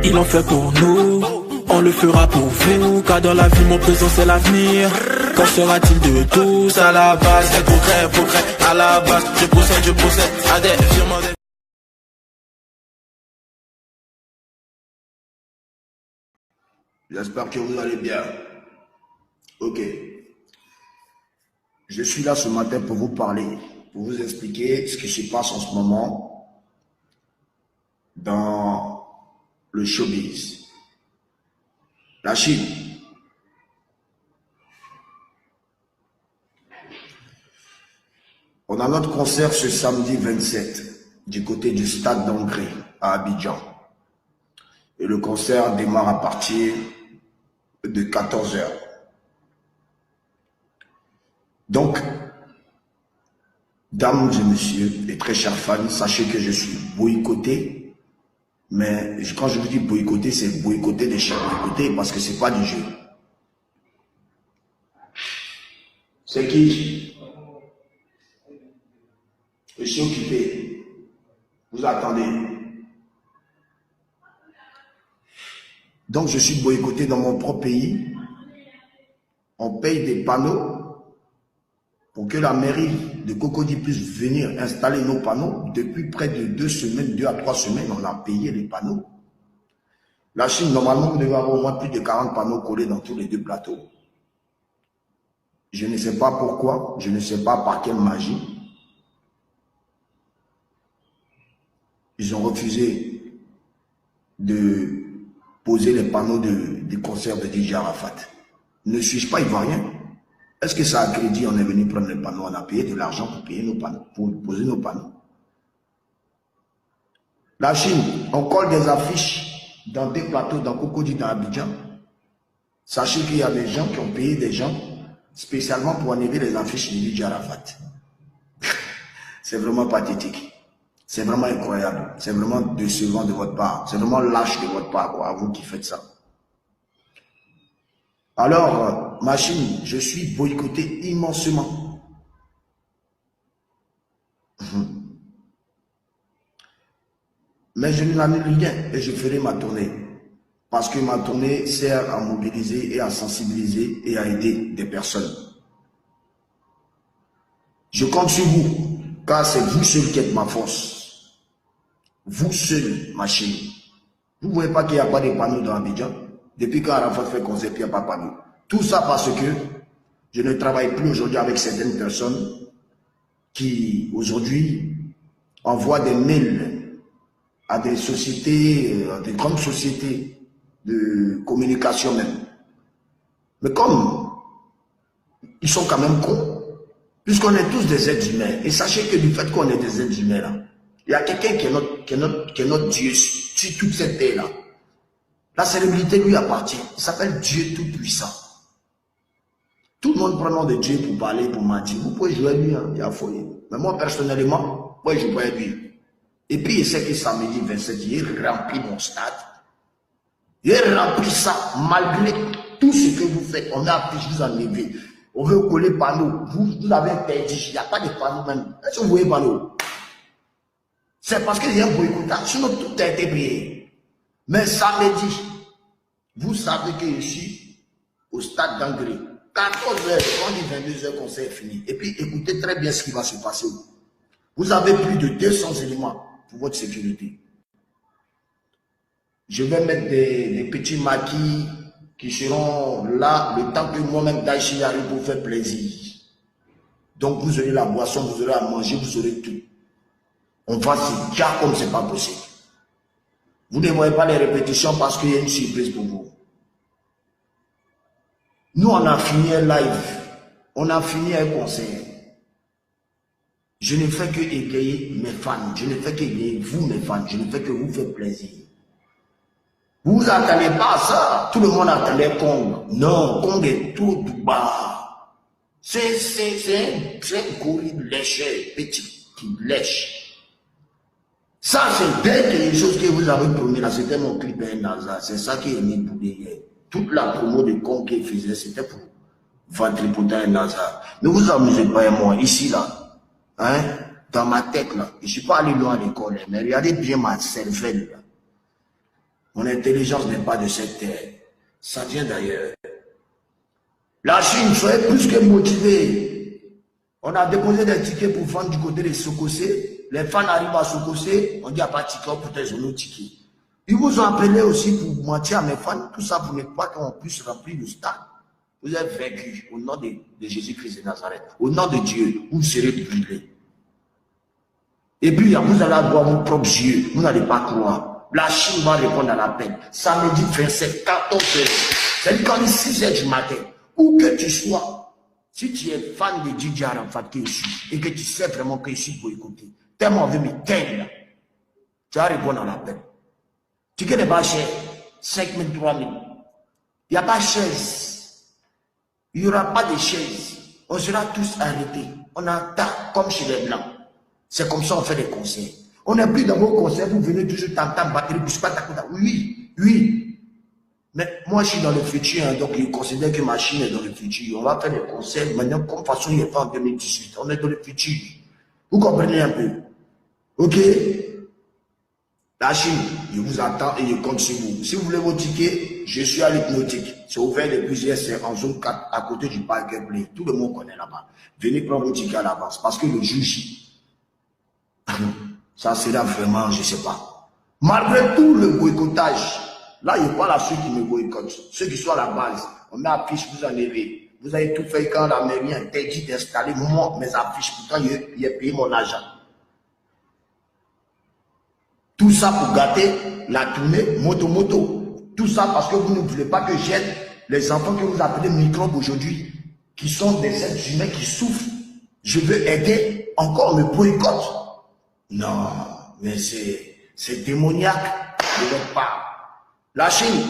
Il en fait pour nous, on le fera pour vous. Car dans la vie mon présent c'est l'avenir. Qu'en sera-t-il de tous? À la base, des progrès, à la base. Je procède à des virements. J'espère que vous allez bien. Ok. Je suis là ce matin pour vous parler, pour vous expliquer ce qui se passe en ce moment dans le showbiz. La Chine. On a notre concert ce samedi 27 du côté du stade d'Angré à Abidjan. Et le concert démarre à partir de 14 h. Donc, dames et messieurs, et très chers fans, sachez que je suis boycotté. Mais quand je vous dis boycotté, c'est boycotté de chez boycotté parce que c'est pas du jeu. C'est qui? Je suis occupé. Vous attendez. Donc je suis boycotté dans mon propre pays. On paye des panneaux pour que la mairie de Cocody puisse venir installer nos panneaux. Depuis près de 2 semaines, 2 à 3 semaines, on a payé les panneaux. La Chine, normalement, vous devez avoir au moins plus de 40 panneaux collés dans tous les 2 plateaux. Je ne sais pas pourquoi, je ne sais pas par quelle magie. Ils ont refusé de poser les panneaux du concert de DJ Arafat. Ne suis-je pas ivoirien? Est-ce que ça a crédit? On est venu prendre les panneaux, on a payé de l'argent pour payer nos panneaux, pour poser nos panneaux. La Chine, on colle des affiches dans des plateaux, dans Cocody, dans Abidjan. Sachez qu'il y a des gens qui ont payé des gens spécialement pour enlever les affiches de DJ Arafat. C'est vraiment pathétique. C'est vraiment incroyable. C'est vraiment décevant de votre part. C'est vraiment lâche de votre part, quoi, à vous qui faites ça. Alors, ma Chine, je suis boycotté immensément. Mais je n'annule rien et je ferai ma tournée. Parce que ma tournée sert à mobiliser et à sensibiliser et à aider des personnes. Je compte sur vous, car c'est vous seul qui êtes ma force. Vous seul, ma Chine. Vous ne voyez pas qu'il n'y a pas de panneaux dans Abidjan? Depuis quand Arafat fait concert, il n'y a pas de panneaux. Tout ça parce que je ne travaille plus aujourd'hui avec certaines personnes qui, aujourd'hui, envoient des mails à des sociétés, à des grandes sociétés de communication même. Mais comme ils sont quand même cons, puisqu'on est tous des êtres humains, et sachez que du fait qu'on est des êtres humains là, il y a quelqu'un qui est notre Dieu sur toute cette terre là. La célébrité lui appartient. Il s'appelle Dieu Tout-Puissant. Tout le monde prend le nom de Dieu pour parler, pour mentir. Vous pouvez jouer lui, hein, il y a folie. Mais moi personnellement, moi je joue pas lui. Et puis il sait que samedi 27, il remplit mon stade. Il remplit ça malgré tout ce que vous faites. On a affiché, vous enlevez. On veut coller panneaux. Vous avez perdu. Il n'y a pas de panneaux même. Est-ce que vous voyez panneaux? C'est parce qu'il y a un boycottage. Sinon tout a été payé. Mais samedi, vous savez que je suis au stade d'Angré. 14 h, on dit 22 h, concert est fini. Et puis écoutez très bien ce qui va se passer. Vous avez plus de 200 éléments pour votre sécurité. Je vais mettre des petits maquis qui seront là le temps que moi-même Daïchi arrive pour faire plaisir. Donc vous aurez la boisson, vous aurez à manger, vous aurez tout. On va se dire comme c'est pas possible. Vous ne voyez pas les répétitions parce qu'il y a une surprise pour vous. Nous, on a fini un live. On a fini un concert. Je ne fais que égayer mes fans. Je ne fais que égayer vous, mes fans. Je ne fais que vous faire plaisir. Vous n'attendez pas à ça. Tout le monde attendait Kong. Non, Kong est trop bas. C'est un gorille léché, petit, qui lèche. Ça, c'est quelque chose que vous avez promis là. C'était mon clip NASA. C'est ça qui est mis pour derrière. Toute la promo de Kong qu'il faisait, c'était pour ventripoter un NASA. Ne vous amusez pas, moi, ici, là. Hein, dans ma tête, là. Je ne suis pas allé loin à l'école, mais regardez bien ma cervelle, là. Mon intelligence n'est pas de cette terre. Ça vient d'ailleurs. La Chine, soyez plus que motivés. On a déposé des tickets pour vendre du côté de Sokosé. Les fans arrivent à Sokosé. On dit, il n'y a pas de ticket, peut-être ils ont ticket. Ils vous ont appelé aussi pour mentir à mes fans. Tout ça pour ne pas qu'on puisse remplir le stade. Vous êtes vaincus au nom de Jésus-Christ de Nazareth. Au nom de Dieu, vous serez brûlés. Et puis, vous allez avoir vos propres yeux. Vous n'allez pas croire. La Chine va répondre à l'appel. Samedi 27, 14 heures. C'est-à-dire qu'on est 6 heures du matin. Où que tu sois, si tu es fan de Didier Arafat qui est ici, et que tu sais vraiment que ici pour écouter, tellement envie de me tu vas répondre à l'appel. Tu n'es pas cher, 5 000, 3 000. Il n'y a pas de chaise. Il n'y aura pas de chaise. On sera tous arrêtés. On attend comme chez les Blancs. C'est comme ça qu'on fait des concerts. On n'est plus dans vos concerts, vous venez toujours t'entendre batterie, puis pas ta. Oui, oui. Mais moi, je suis dans le futur, hein, donc il considère que ma Chine est dans le futur. On va faire des concerts maintenant, comme façon il est fait en 2018. On est dans le futur. Vous comprenez un peu? Ok? La Chine, je vous attends et je compte sur vous. Si vous voulez vos tickets, je suis à l'hypnotique. C'est ouvert depuis hier, c'est en zone 4, à côté du parc Play. Tout le monde connaît là-bas. Venez prendre vos tickets à l'avance. Parce que le juge, ça sera vraiment, je ne sais pas. Malgré tout le boycottage, là, il n'y a pas la ceux qui me boycottent. Ceux qui sont à la base, on met affiche, vous en avez. Vous avez tout fait quand la mairie interdit d'installer moi, mes affiches. Pourtant, il a payé mon argent. Tout ça pour gâter la tournée moto-moto. Tout ça parce que vous ne voulez pas que j'aide les enfants que vous appelez microbes aujourd'hui, qui sont des êtres humains qui souffrent. Je veux aider, encore me boycotte. Non, mais c'est démoniaque de votre part. La Chine,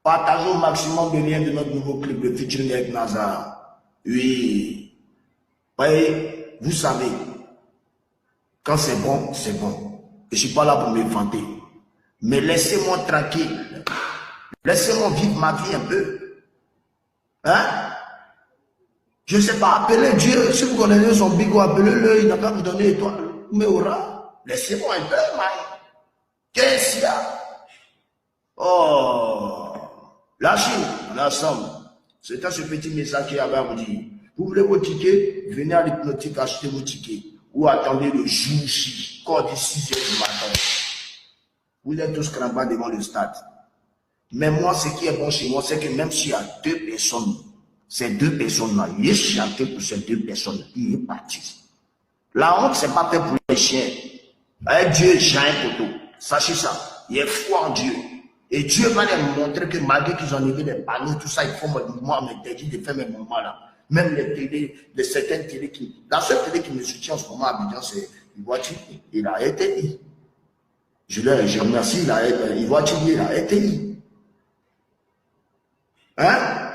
partageons au maximum de liens de notre nouveau clip de featuring avec Nazar. Oui. Voyez, vous savez, quand c'est bon, c'est bon. Je ne suis pas là pour me vanter. Mais laissez-moi tranquille. Laissez-moi vivre ma vie un peu. Hein? Je ne sais pas, appelez Dieu. Si vous connaissez son bigot, appelez-le. Il n'a pas vous donner étoile. Mais aura. Laissez-moi un peu, man. Qu'est-ce qu'il y a? Oh. La Chine, l'ensemble. C'était ce petit message qu'il y avait à vous dire. Vous voulez vos tickets? Venez à l'hypnotique acheter vos tickets. Ou attendez le jour J, quand il est 6 heures du matin. Vous êtes tous crampés devant le stade. Mais moi, ce qui est bon chez moi, c'est que même s'il y a 2 personnes, ces 2 personnes-là, il est chanté pour ces 2 personnes, il est parti. La honte, c'est pas fait pour les chiens. Dieu, j'ai un poteau. Sachez ça. Il est foi en Dieu. Et Dieu va leur montrer que malgré qu'ils ont enlevé les panneaux, tout ça, il faut moi m'interdire de faire mes moments là. Même les télés, les certaines télés qui... La seule télé qui me soutient en ce moment à Abidjan, c'est Ivoire-TV. Il a été. Je remercie Ivoire-TV, il a été. Hein?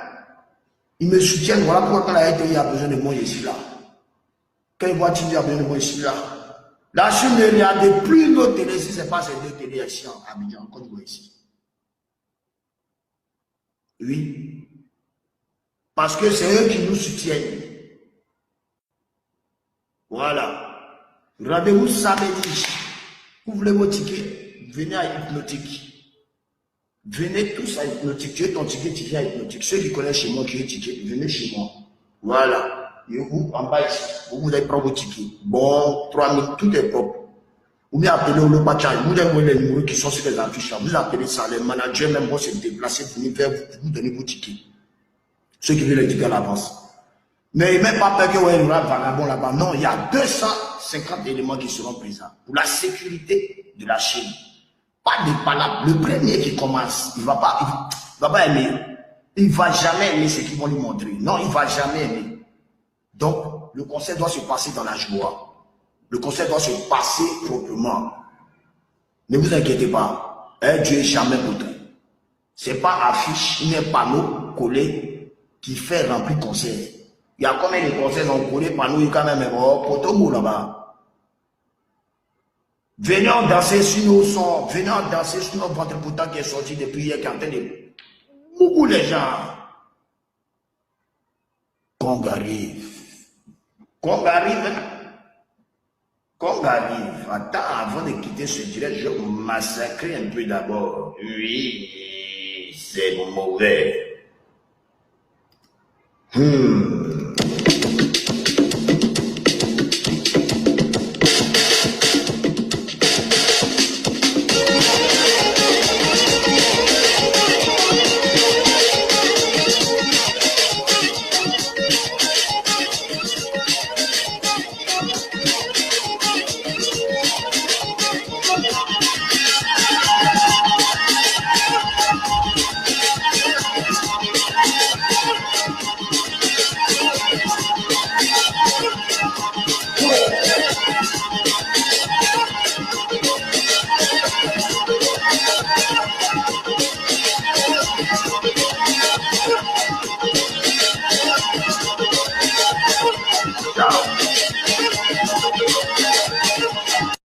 Ils me soutiennent, voilà pourquoi quand la RTI a besoin de moi, je suis là. Quand Ivoire-TV a besoin de moi, je suis là. La Chine ne regarde plus nos télés si ce n'est pas ces 2 télés ici en Abidjan, en Côte d'Ivoire ici. Oui. Parce que c'est eux qui nous soutiennent. Voilà. Rendez-vous samedi. Vous voulez vos tickets? Venez à Hypnotique. Venez tous à Hypnotique. Tu as ton ticket, tu viens à Hypnotique. Ceux qui connaissent chez moi qui ont ticket, venez chez moi. Voilà. Et vous, en bas ici, vous allez prendre vos tickets. Bon, 3 000, tout est propre. Ou bien appelez le patron. Vous avez les numéros qui sont sur les affiches. Vous appelez ça. Les managers même vont se déplacer pour vous donner vos tickets. Ceux qui veulent les tickets à l'avance. Mais il n'est pas peur qu'il y ait un vagabond là-bas. Non, il y a 250 éléments qui seront présents pour la sécurité de la Chine. Pas des palabres. Le premier qui commence, il ne va pas aimer. Il ne va jamais aimer ce qu'ils vont lui montrer. Non, il ne va jamais aimer. Donc, le concert doit se passer dans la joie. Le concert doit se passer proprement. Ne vous inquiétez pas. Dieu est jamais poteau. Ce n'est pas affiche, ni un panneau collé qui fait remplir concert. Il y a combien de concerts ont collé panneau, il y a quand même poteau là-bas. Venez en danser sur nos sons, venez en danser sur notre ventre pourtant qui est sorti depuis hier, qui est en train de beaucoup les gens. Qu'on arrive. Qu'on arrive. Qu'on arrive, attends, avant de quitter ce direct, je vais massacrer un peu d'abord. Oui, c'est mauvais.